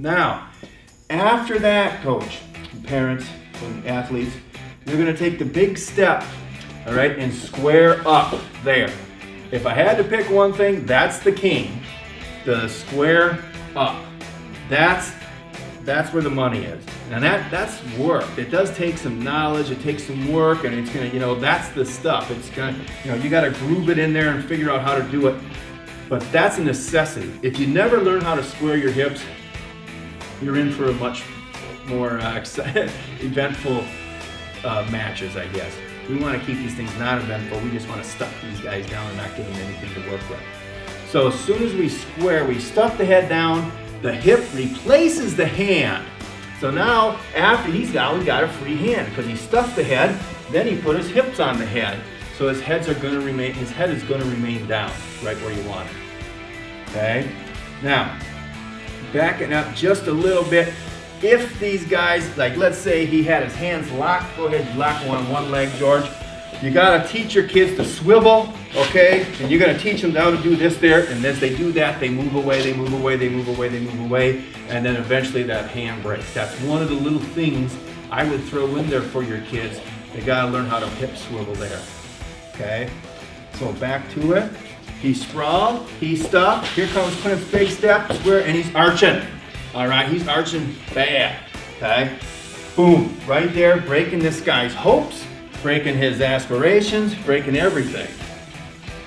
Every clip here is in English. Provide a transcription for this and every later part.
Now, after that, coach, parents, and athletes, you're gonna take the big step, all right, and square up there. If I had to pick one thing, that's the king, the square up. That's where the money is. And that's work. It does take some knowledge, it takes some work, and it's gonna, that's the stuff. It's gonna, you gotta groove it in there and figure out how to do it. But that's a necessity. If you never learn how to square your hips, you're in for a much more eventful matches, I guess. We want to keep these things not eventful. We just want to stuff these guys down and not give them anything to work with. So as soon as we square, we stuff the head down, the hip replaces the hand. So now, after we got a free hand because he stuffed the head, then he put his hips on the head. So his head is going to remain down, right where you want it. Okay? Now, backing up just a little bit. If these guys, like let's say he had his hands locked, go ahead and lock one on one leg, George. You gotta teach your kids to swivel, okay? And you're gonna teach them how to do this there, and as they do that, they move away, they move away, they move away, they move away, and then eventually that hand breaks. That's one of the little things I would throw in there for your kids. They gotta learn how to hip swivel there, okay? So back to it. He sprawled, he stuffed. Here comes Clint's big step, square, and he's arching. All right, he's arching bad, okay? Boom, right there, breaking this guy's hopes, breaking his aspirations, breaking everything.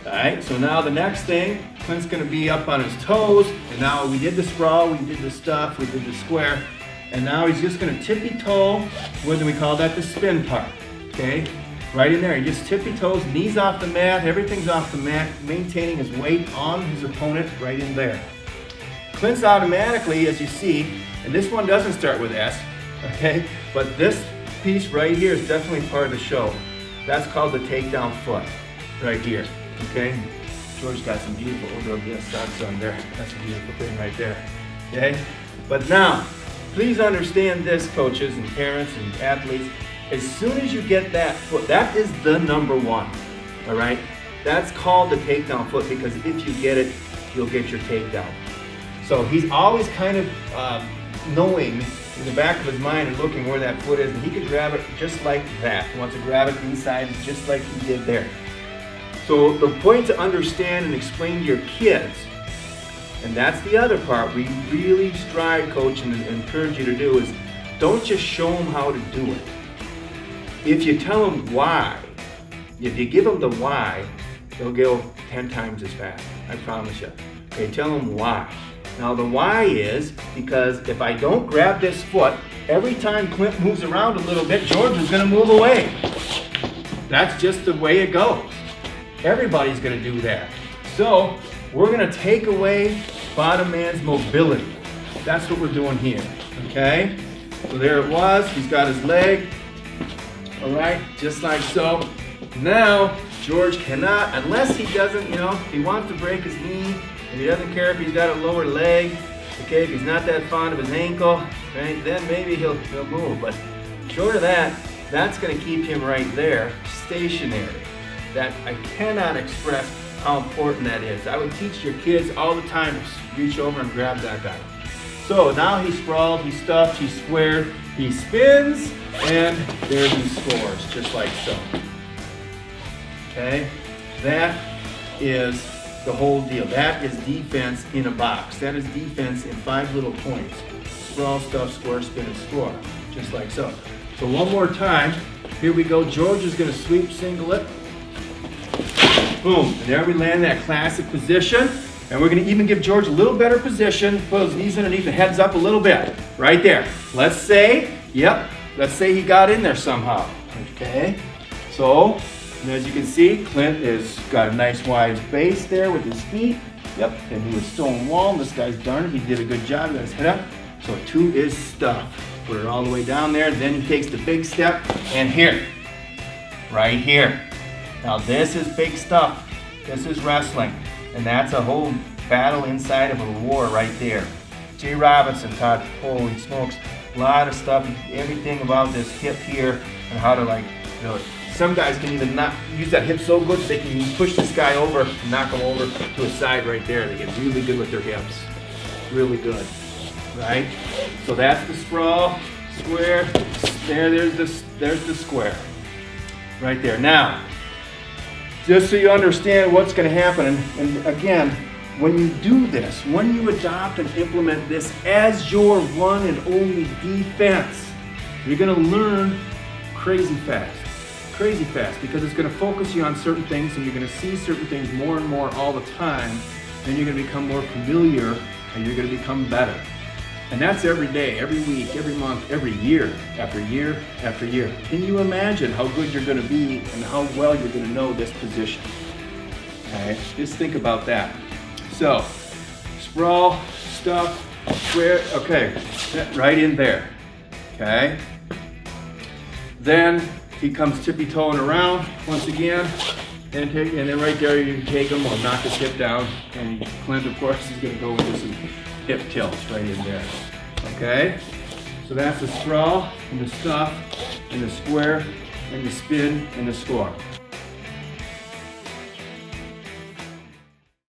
All right, so now the next thing, Clint's gonna be up on his toes, and now we did the sprawl, we did the stuff, we did the square, and now he's just gonna tippy toe, what do we call that, the spin part, okay? Right in there, he just tippy toes, knees off the mat, everything's off the mat, maintaining his weight on his opponent right in there. Clint's automatically, as you see, and this one doesn't start with S, okay? But this piece right here is definitely part of the show. That's called the takedown foot, right here, okay? George got some beautiful Odell socks on there. That's a beautiful thing right there, okay? But now, please understand this, coaches and parents and athletes. As soon as you get that foot, that is the number one, all right? That's called the takedown foot because if you get it, you'll get your takedown. So he's always kind of knowing in the back of his mind and looking where that foot is, and he could grab it just like that. He wants to grab it inside just like he did there. So the point to understand and explain to your kids, and that's the other part we really strive, coach, and encourage you to do is don't just show them how to do it. If you tell them why, if you give them the why, they'll go 10 times as fast. I promise you. Okay, tell them why. Now the why is because if I don't grab this foot, every time Clint moves around a little bit, George is gonna move away. That's just the way it goes. Everybody's gonna do that. So we're gonna take away bottom man's mobility. That's what we're doing here, okay? So there it was, he's got his leg, all right, just like so. Now, George cannot, unless he doesn't, if he wants to break his knee, if he doesn't care if he's got a lower leg, okay, if he's not that fond of his ankle, right, then maybe he'll move. But short of that, that's going to keep him right there, stationary. That I cannot express how important that is. I would teach your kids all the time to reach over and grab that guy. So now he's sprawled, he's stuffed, he's squared, he spins, and there he scores, just like so. Okay, that is the whole deal. That is defense in a box. That is defense in 5 little points. Sprawl, stuff, square, spin, and score. Just like so. So one more time. Here we go. George is going to sweep single it. Boom. And there we land that classic position. And we're going to even give George a little better position. Put his knees underneath and heads up a little bit. Right there. Let's say he got in there somehow. Okay. So, and as you can see, Clint has got a nice wide base there with his feet. Yep, and he was stone wall. This guy's darn, he did a good job. He got his head up. So 2 is stuff. Put it all the way down there. Then he takes the big step. And here, right here. Now this is big stuff. This is wrestling. And that's a whole battle inside of a war right there. Jay Robinson taught, holy smokes, a lot of stuff, everything about this hip here and how to some guys can even not use that hip so good they can push this guy over and knock him over to his side right there. They get really good with their hips. Really good. right? So that's the sprawl, square, there's the square, right there. Now, just so you understand what's going to happen, and again, when you do this, when you adopt and implement this as your one and only defense, you're going to learn crazy fast, because it's going to focus you on certain things, and you're going to see certain things more and more all the time. Then you're going to become more familiar, and you're going to become better. And that's every day, every week, every month, every year, after year, after year. Can you imagine how good you're going to be and how well you're going to know this position? Okay, just think about that. So, sprawl, stuff, square, okay, right in there, okay? Then he comes tippy-toeing around once again, and then right there you can take him or knock his hip down, and Clint, of course, is going to go into some hip tilts right in there, okay? So that's the sprawl, and the stuff, and the square, and the spin, and the score.